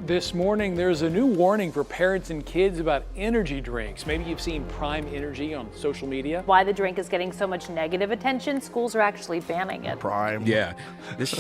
This morning, there's a new warning for parents and kids about energy drinks. Maybe you've seen Prime Energy on social media. Why the drink is getting so much negative attention, schools are actually banning it. Prime. Yeah, it's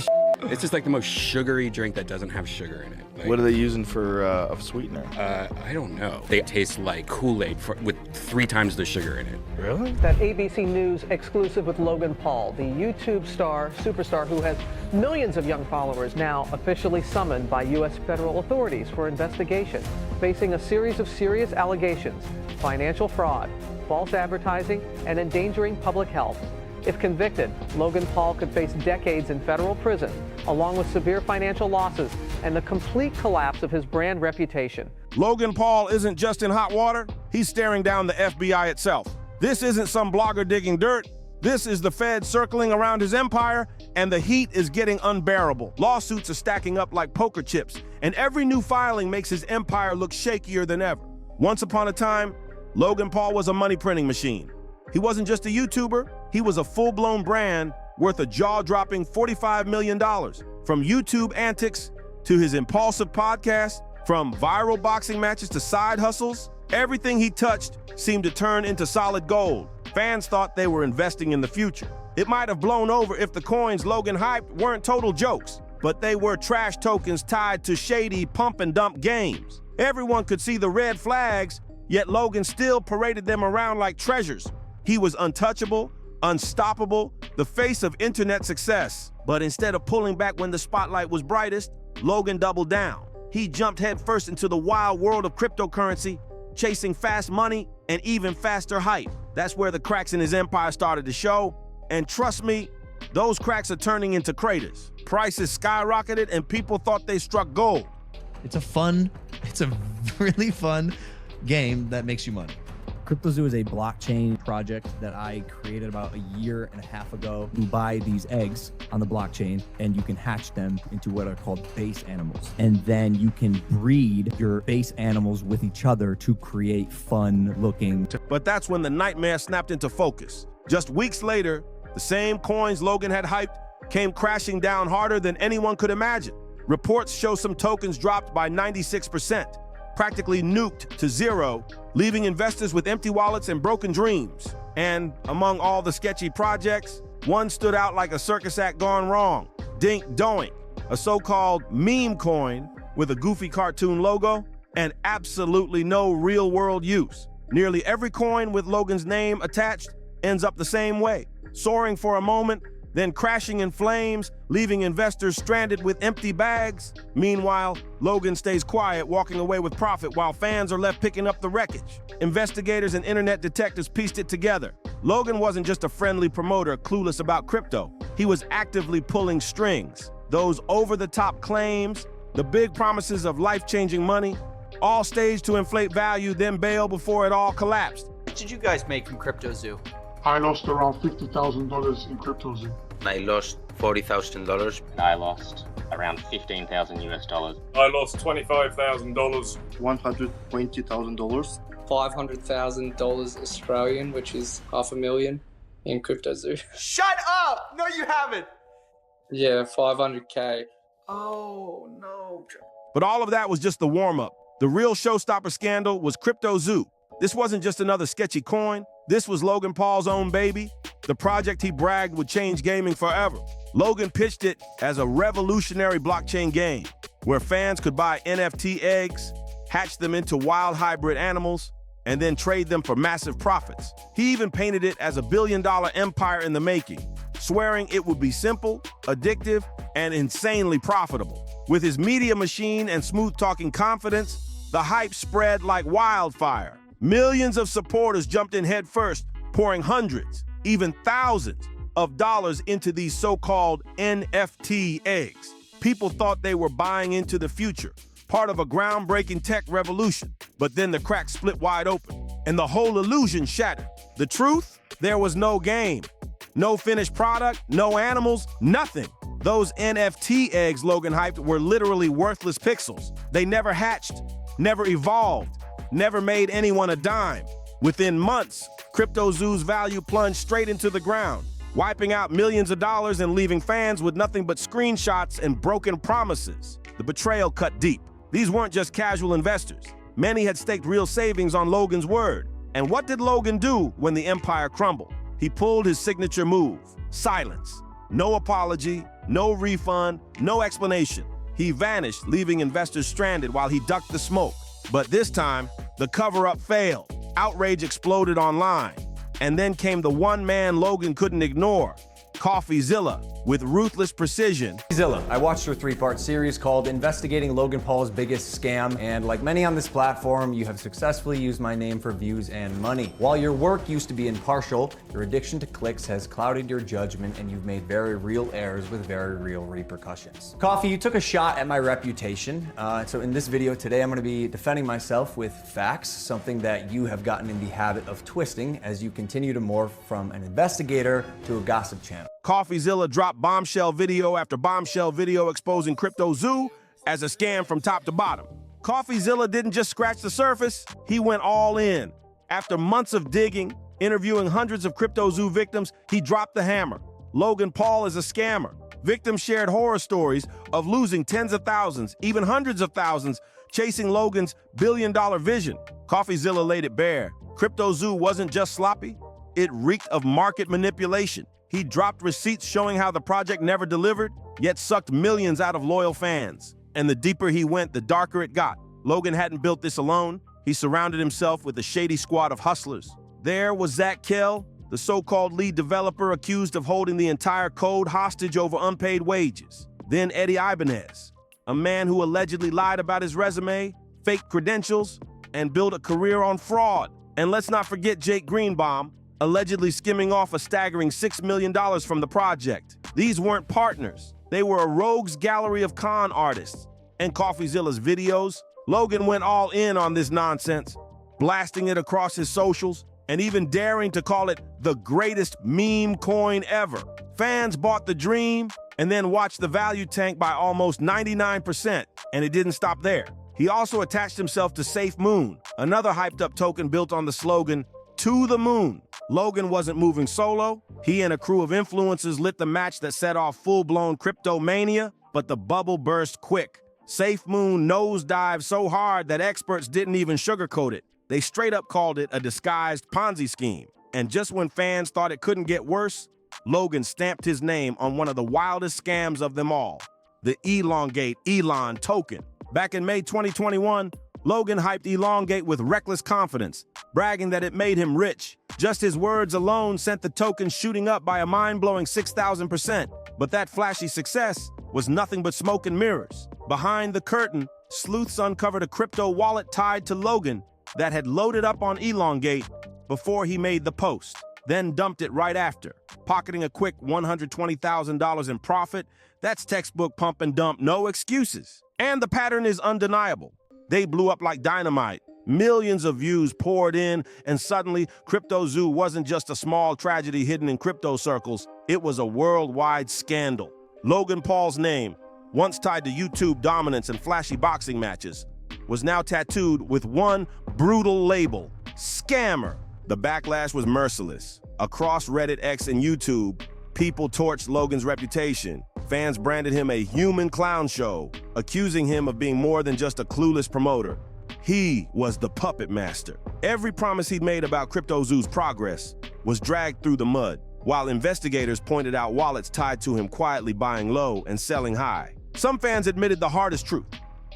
just like the most sugary drink that doesn't have sugar in it. Like, What are they using for a sweetener? I don't know. They taste like Kool-Aid with 3 times the sugar in it. Really? That ABC News exclusive with Logan Paul, the YouTube superstar who has millions of young followers, now officially summoned by U.S. federal authorities for investigation, facing a series of serious allegations: financial fraud, false advertising, and endangering public health. If convicted, Logan Paul could face decades in federal prison, along with severe financial losses and the complete collapse of his brand reputation. Logan Paul isn't just in hot water, he's staring down the FBI itself. This isn't some blogger digging dirt. This is the Fed circling around his empire, and the heat is getting unbearable. Lawsuits are stacking up like poker chips, and every new filing makes his empire look shakier than ever. Once upon a time, Logan Paul was a money printing machine. He wasn't just a YouTuber, he was a full-blown brand worth a jaw-dropping $45 million. From YouTube antics to his impulsive podcast, from viral boxing matches to side hustles, everything he touched seemed to turn into solid gold. Fans thought they were investing in the future. It might have blown over if the coins Logan hyped weren't total jokes, but they were trash tokens tied to shady pump and dump games. Everyone could see the red flags, yet Logan still paraded them around like treasures. He was untouchable, unstoppable, the face of internet success. But instead of pulling back when the spotlight was brightest, Logan doubled down. He jumped headfirst into the wild world of cryptocurrency, chasing fast money and even faster hype. That's where the cracks in his empire started to show. And trust me, those cracks are turning into craters. Prices skyrocketed and people thought they struck gold. It's a really fun game that makes you money. CryptoZoo is a blockchain project that I created about a year and a half ago. You buy these eggs on the blockchain and you can hatch them into what are called base animals. And then you can breed your base animals with each other to create fun looking. But that's when the nightmare snapped into focus. Just weeks later, the same coins Logan had hyped came crashing down harder than anyone could imagine. Reports show some tokens dropped by 96%, practically nuked to zero, leaving investors with empty wallets and broken dreams. And among all the sketchy projects, one stood out like a circus act gone wrong: Dink Doink, a so-called meme coin with a goofy cartoon logo and absolutely no real-world use. Nearly every coin with Logan's name attached ends up the same way, soaring for a moment, then crashing in flames, leaving investors stranded with empty bags. Meanwhile, Logan stays quiet, walking away with profit while fans are left picking up the wreckage. Investigators and internet detectives pieced it together. Logan wasn't just a friendly promoter clueless about crypto. He was actively pulling strings. Those over-the-top claims, the big promises of life-changing money, all staged to inflate value, then bail before it all collapsed. What did you guys make from CryptoZoo? I lost around $50,000 in CryptoZoo. I lost $40,000. I lost around $15,000 US. I lost $25,000. $120,000. $500,000 Australian, which is $500,000 in CryptoZoo. Shut up! No, you haven't. Yeah, 500K. Oh no. But all of that was just the warm-up. The real showstopper scandal was CryptoZoo. This wasn't just another sketchy coin. This was Logan Paul's own baby, the project he bragged would change gaming forever. Logan pitched it as a revolutionary blockchain game where fans could buy NFT eggs, hatch them into wild hybrid animals, and then trade them for massive profits. He even painted it as a billion-dollar empire in the making, swearing it would be simple, addictive, and insanely profitable. With his media machine and smooth-talking confidence, the hype spread like wildfire. Millions of supporters jumped in headfirst, pouring hundreds, even thousands of dollars into these so-called NFT eggs. People thought they were buying into the future, part of a groundbreaking tech revolution. But then the cracks split wide open, and the whole illusion shattered. The truth? There was no game, no finished product, no animals, nothing. Those NFT eggs Logan hyped were literally worthless pixels. They never hatched, never evolved, never made anyone a dime. Within months, CryptoZoo's value plunged straight into the ground, wiping out millions of dollars and leaving fans with nothing but screenshots and broken promises. The betrayal cut deep. These weren't just casual investors. Many had staked real savings on Logan's word. And what did Logan do when the empire crumbled? He pulled his signature move: silence. No apology, no refund, no explanation. He vanished, leaving investors stranded while he ducked the smoke. But this time, the cover-up failed. Outrage exploded online. And then came the one man Logan couldn't ignore: CoffeeZilla. With ruthless precision. Zilla. I watched her 3-part series called Investigating Logan Paul's Biggest Scam, and like many on this platform, you have successfully used my name for views and money. While your work used to be impartial, your addiction to clicks has clouded your judgment, and you've made very real errors with very real repercussions. Coffee, you took a shot at my reputation, so in this video today, I'm going to be defending myself with facts, something that you have gotten in the habit of twisting as you continue to morph from an investigator to a gossip channel. CoffeeZilla dropped bombshell video after bombshell video exposing CryptoZoo as a scam from top to bottom. CoffeeZilla didn't just scratch the surface, he went all in. After months of digging, interviewing hundreds of CryptoZoo victims, he dropped the hammer. Logan Paul is a scammer. Victims shared horror stories of losing tens of thousands, even hundreds of thousands, chasing Logan's billion-dollar vision. CoffeeZilla laid it bare. CryptoZoo wasn't just sloppy, it reeked of market manipulation. He dropped receipts showing how the project never delivered, yet sucked millions out of loyal fans. And the deeper he went, the darker it got. Logan hadn't built this alone. He surrounded himself with a shady squad of hustlers. There was Zach Kell, the so-called lead developer accused of holding the entire code hostage over unpaid wages. Then Eddie Ibanez, a man who allegedly lied about his resume, faked credentials, and built a career on fraud. And let's not forget Jake Greenbaum, allegedly skimming off a staggering $6 million from the project. These weren't partners. They were a rogues gallery of con artists. And CoffeeZilla's videos, Logan went all in on this nonsense, blasting it across his socials, and even daring to call it the greatest meme coin ever. Fans bought the dream and then watched the value tank by almost 99%, and it didn't stop there. He also attached himself to Safe Moon, another hyped-up token built on the slogan, "To the Moon." Logan wasn't moving solo. He and a crew of influencers lit the match that set off full-blown crypto mania, but the bubble burst quick. Safe Moon nosedived so hard that experts didn't even sugarcoat it. They straight up called it a disguised Ponzi scheme. And just when fans thought it couldn't get worse, Logan stamped his name on one of the wildest scams of them all, the Elongate Elon token. Back in May 2021, Logan hyped Elongate with reckless confidence, bragging that it made him rich. Just his words alone sent the token shooting up by a mind-blowing 6,000%. But that flashy success was nothing but smoke and mirrors. Behind the curtain, sleuths uncovered a crypto wallet tied to Logan that had loaded up on Elongate before he made the post, then dumped it right after, pocketing a quick $120,000 in profit. That's textbook pump and dump, no excuses. And the pattern is undeniable. They blew up like dynamite. Millions of views poured in, and suddenly CryptoZoo wasn't just a small tragedy hidden in crypto circles. It was a worldwide scandal. Logan Paul's name, once tied to YouTube dominance and flashy boxing matches, was now tattooed with one brutal label: scammer. The backlash was merciless. Across Reddit, X, and YouTube, people torched Logan's reputation. Fans branded him a human clown show, accusing him of being more than just a clueless promoter. He was the puppet master. Every promise he'd made about CryptoZoo's progress was dragged through the mud, while investigators pointed out wallets tied to him quietly buying low and selling high. Some fans admitted the hardest truth.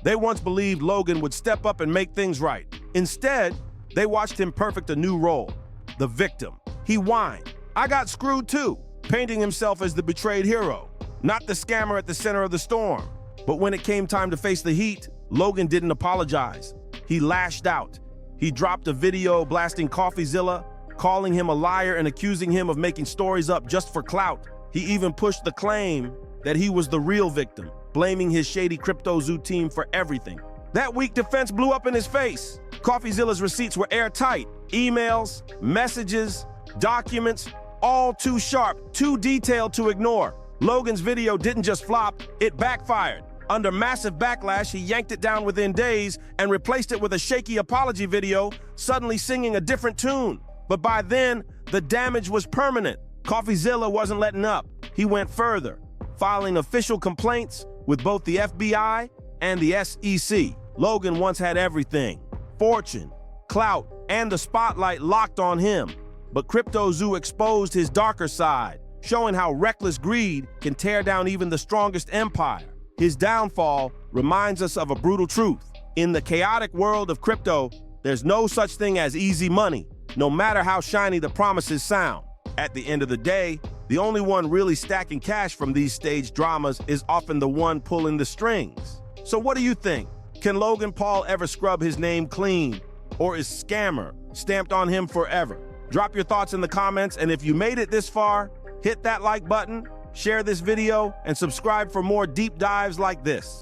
They once believed Logan would step up and make things right. Instead, they watched him perfect a new role: the victim. He whined, "I got screwed too," painting himself as the betrayed hero, not the scammer at the center of the storm. But when it came time to face the heat, Logan didn't apologize. He lashed out. He dropped a video blasting CoffeeZilla, calling him a liar and accusing him of making stories up just for clout. He even pushed the claim that he was the real victim, blaming his shady CryptoZoo team for everything. That weak defense blew up in his face. CoffeeZilla's receipts were airtight. Emails, messages, documents, all too sharp, too detailed to ignore. Logan's video didn't just flop, it backfired. Under massive backlash, he yanked it down within days and replaced it with a shaky apology video, suddenly singing a different tune. But by then, the damage was permanent. CoffeeZilla wasn't letting up. He went further, filing official complaints with both the FBI and the SEC. Logan once had everything: fortune, clout, and the spotlight locked on him. But CryptoZoo exposed his darker side, showing how reckless greed can tear down even the strongest empire. His downfall reminds us of a brutal truth. In the chaotic world of crypto, there's no such thing as easy money, no matter how shiny the promises sound. At the end of the day, the only one really stacking cash from these stage dramas is often the one pulling the strings. So what do you think? Can Logan Paul ever scrub his name clean? Or is scammer stamped on him forever? Drop your thoughts in the comments, and if you made it this far, hit that like button, share this video, and subscribe for more deep dives like this.